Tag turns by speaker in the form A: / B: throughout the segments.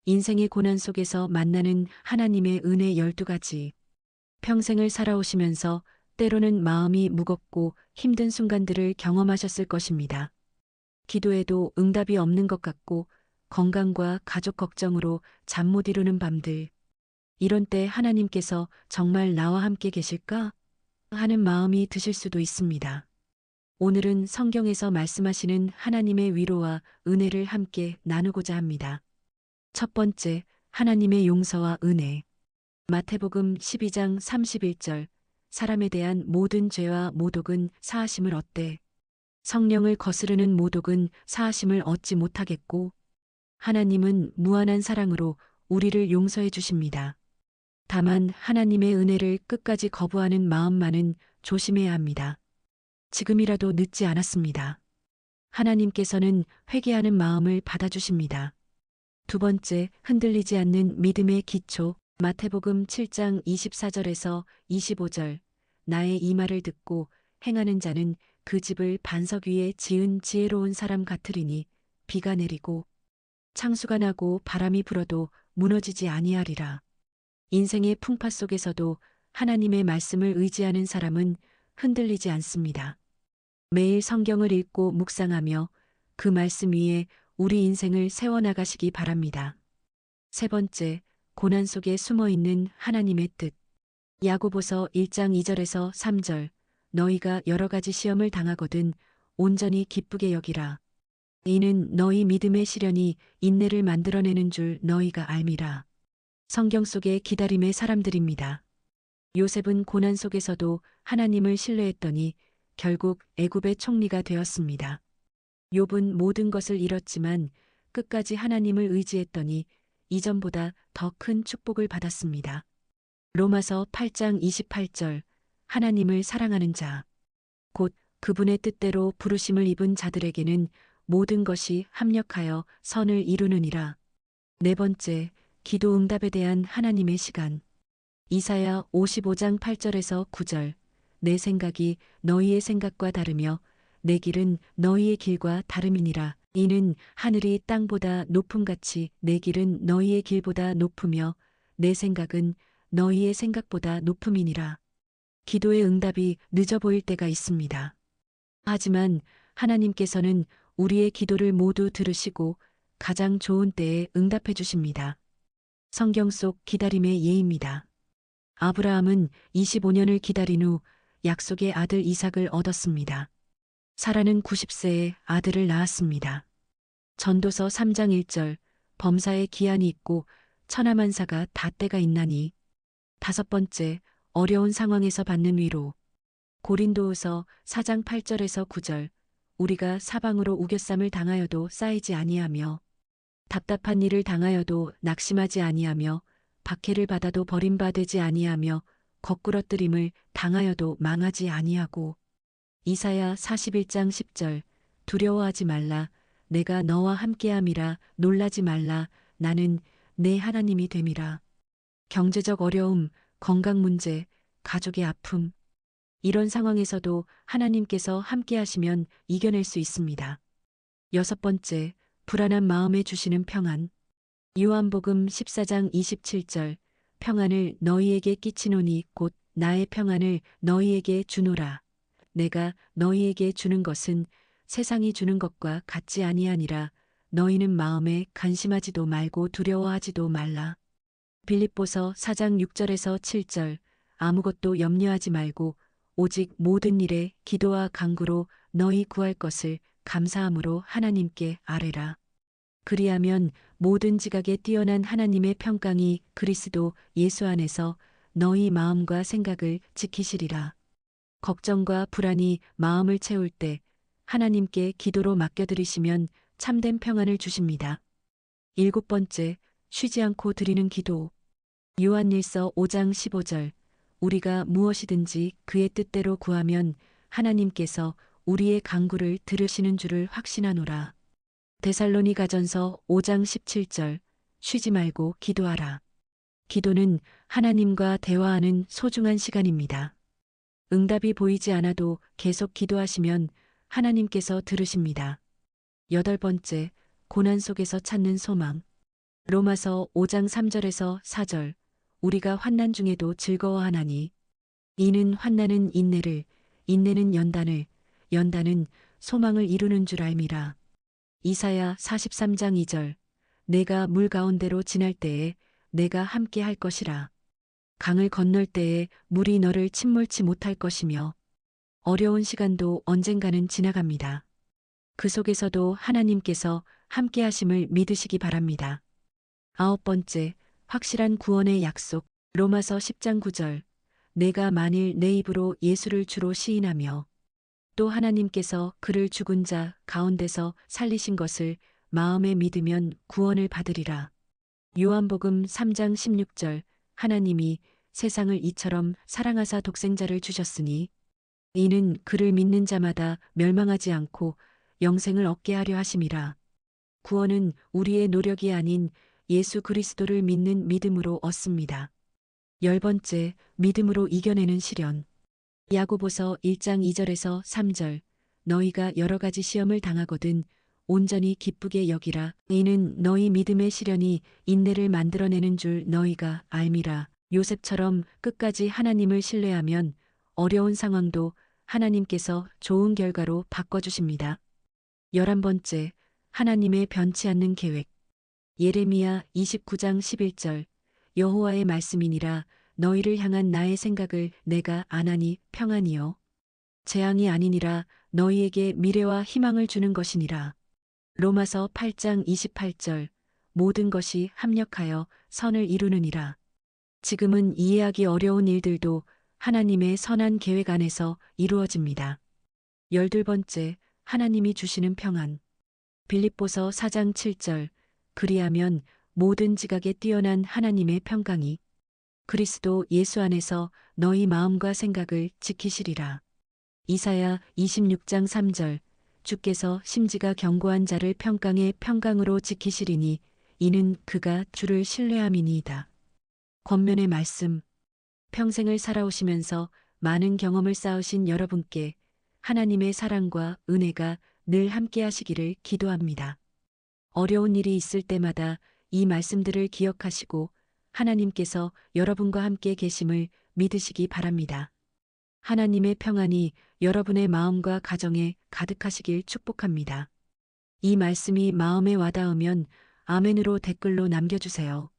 A: 인생의 고난 속에서 만나는 하나님의 은혜 12가지. 평생을 살아오시면서 때로는 마음이 무겁고 힘든 순간들을 경험하셨을 것입니다. 기도해도 응답이 없는 것 같고 건강과 가족 걱정으로 잠 못 이루는 밤들. 이런 때 하나님께서 정말 나와 함께 계실까? 하는 마음이 드실 수도 있습니다. 오늘은 성경에서 말씀하시는 하나님의 위로와 은혜를 함께 나누고자 합니다. 첫 번째, 하나님의 용서와 은혜. 마태복음 12장 31절. 사람에 대한 모든 죄와 모독은 사하심을 얻되 성령을 거스르는 모독은 사하심을 얻지 못하겠고 하나님은 무한한 사랑으로 우리를 용서해 주십니다. 다만 하나님의 은혜를 끝까지 거부하는 마음만은 조심해야 합니다. 지금이라도 늦지 않았습니다. 하나님께서는 회개하는 마음을 받아주십니다. 두 번째, 흔들리지 않는 믿음의 기초. 마태복음 7장 24절에서 25절. 나의 이 말을 듣고 행하는 자는 그 집을 반석 위에 지은 지혜로운 사람 같으리니 비가 내리고 창수가 나고 바람이 불어도 무너지지 아니하리라. 인생의 풍파 속에서도 하나님의 말씀을 의지하는 사람은 흔들리지 않습니다. 매일 성경을 읽고 묵상하며 그 말씀 위에 우리 인생을 세워나가시기 바랍니다. 세 번째, 고난 속에 숨어 있는 하나님의 뜻. 야고보서 1장 2절에서 3절. 너희가 여러 가지 시험을 당하거든 온전히 기쁘게 여기라. 이는 너희 믿음의 시련이 인내를 만들어내는 줄 너희가 알미라. 성경 속의 기다림의 사람들입니다. 요셉은 고난 속에서도 하나님을 신뢰했더니 결국 애굽의 총리가 되었습니다. 욥은 모든 것을 잃었지만 끝까지 하나님을 의지했더니 이전보다 더 큰 축복을 받았습니다. 로마서 8장 28절. 하나님을 사랑하는 자, 곧 그분의 뜻대로 부르심을 입은 자들에게는 모든 것이 합력하여 선을 이루느니라. 네 번째, 기도 응답에 대한 하나님의 시간. 이사야 55장 8절에서 9절. 내 생각이 너희의 생각과 다르며 내 길은 너희의 길과 다름이니라. 이는 하늘이 땅보다 높음같이 내 길은 너희의 길보다 높으며 내 생각은 너희의 생각보다 높음이니라. 기도의 응답이 늦어 보일 때가 있습니다. 하지만 하나님께서는 우리의 기도를 모두 들으시고 가장 좋은 때에 응답해 주십니다. 성경 속 기다림의 예입니다. 아브라함은 25년을 기다린 후 약속의 아들 이삭을 얻었습니다. 사라는 90세에 아들을 낳았습니다. 전도서 3장 1절. 범사에 기한이 있고 천하만사가 다 때가 있나니. 다섯 번째, 어려운 상황에서 받는 위로. 고린도후서 4장 8절에서 9절. 우리가 사방으로 우겨쌈을 당하여도 쌓이지 아니하며 답답한 일을 당하여도 낙심하지 아니하며 박해를 받아도 버림받지 아니하며 거꾸러뜨림을 당하여도 망하지 아니하고. 이사야 41장 10절. 두려워하지 말라. 내가 너와 함께함이라. 놀라지 말라. 나는 내 하나님이 됨이라. 경제적 어려움, 건강 문제, 가족의 아픔. 이런 상황에서도 하나님께서 함께하시면 이겨낼 수 있습니다. 여섯 번째, 불안한 마음에 주시는 평안. 요한복음 14장 27절. 평안을 너희에게 끼치노니 곧 나의 평안을 너희에게 주노라. 내가 너희에게 주는 것은 세상이 주는 것과 같지 아니하니라. 너희는 마음에 간심하지도 말고 두려워하지도 말라. 빌립보서 4장 6절에서 7절. 아무것도 염려하지 말고 오직 모든 일에 기도와 간구로 너희 구할 것을 감사함으로 하나님께 아뢰라. 그리하면 모든 지각에 뛰어난 하나님의 평강이 그리스도 예수 안에서 너희 마음과 생각을 지키시리라. 걱정과 불안이 마음을 채울 때 하나님께 기도로 맡겨드리시면 참된 평안을 주십니다. 일곱 번째, 쉬지 않고 드리는 기도. 요한일서 5장 15절. 우리가 무엇이든지 그의 뜻대로 구하면 하나님께서 우리의 간구를 들으시는 줄을 확신하노라. 데살로니가전서 5장 17절. 쉬지 말고 기도하라. 기도는 하나님과 대화하는 소중한 시간입니다. 응답이 보이지 않아도 계속 기도하시면 하나님께서 들으십니다. 여덟 번째, 고난 속에서 찾는 소망. 로마서 5장 3절에서 4절. 우리가 환난 중에도 즐거워하나니 이는 환난은 인내를, 인내는 연단을, 연단은 소망을 이루는 줄 알미라. 이사야 43장 2절. 내가 물 가운데로 지날 때에 내가 함께 할 것이라. 강을 건널 때에 물이 너를 침몰치 못할 것이며 어려운 시간도 언젠가는 지나갑니다. 그 속에서도 하나님께서 함께 하심을 믿으시기 바랍니다. 9번째, 확실한 구원의 약속. 로마서 10장 9절. 내가 만일 내 입으로 예수를 주로 시인하며 또 하나님께서 그를 죽은 자 가운데서 살리신 것을 마음에 믿으면 구원을 받으리라. 요한복음 3장 16절. 하나님이 세상을 이처럼 사랑하사 독생자를 주셨으니 이는 그를 믿는 자마다 멸망하지 않고 영생을 얻게 하려 하심이라. 구원은 우리의 노력이 아닌 예수 그리스도를 믿는 믿음으로 얻습니다. 10번째, 믿음으로 이겨내는 시련. 야고보서 1장 2절에서 3절. 너희가 여러 가지 시험을 당하거든 온전히 기쁘게 여기라. 이는 너희 믿음의 시련이 인내를 만들어내는 줄 너희가 알미라. 요셉처럼 끝까지 하나님을 신뢰하면 어려운 상황도 하나님께서 좋은 결과로 바꿔주십니다. 11번째, 하나님의 변치 않는 계획. 예레미야 29장 11절. 여호와의 말씀이니라. 너희를 향한 나의 생각을 내가 아나니 평안이요 재앙이 아니니라. 너희에게 미래와 희망을 주는 것이니라. 로마서 8장 28절. 모든 것이 합력하여 선을 이루느니라. 지금은 이해하기 어려운 일들도 하나님의 선한 계획 안에서 이루어집니다. 12번째, 하나님이 주시는 평안. 빌립보서 4장 7절. 그리하면 모든 지각에 뛰어난 하나님의 평강이 그리스도 예수 안에서 너희 마음과 생각을 지키시리라. 이사야 26장 3절. 주께서 심지가 견고한 자를 평강의 평강으로 지키시리니 이는 그가 주를 신뢰함이니이다. 권면의 말씀. 평생을 살아오시면서 많은 경험을 쌓으신 여러분께 하나님의 사랑과 은혜가 늘 함께 하시기를 기도합니다. 어려운 일이 있을 때마다 이 말씀들을 기억하시고 하나님께서 여러분과 함께 계심을 믿으시기 바랍니다. 하나님의 평안이 여러분의 마음과 가정에 가득하시길 축복합니다. 이 말씀이 마음에 와닿으면 아멘으로 댓글로 남겨주세요.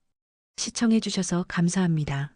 A: 시청해 주셔서 감사합니다.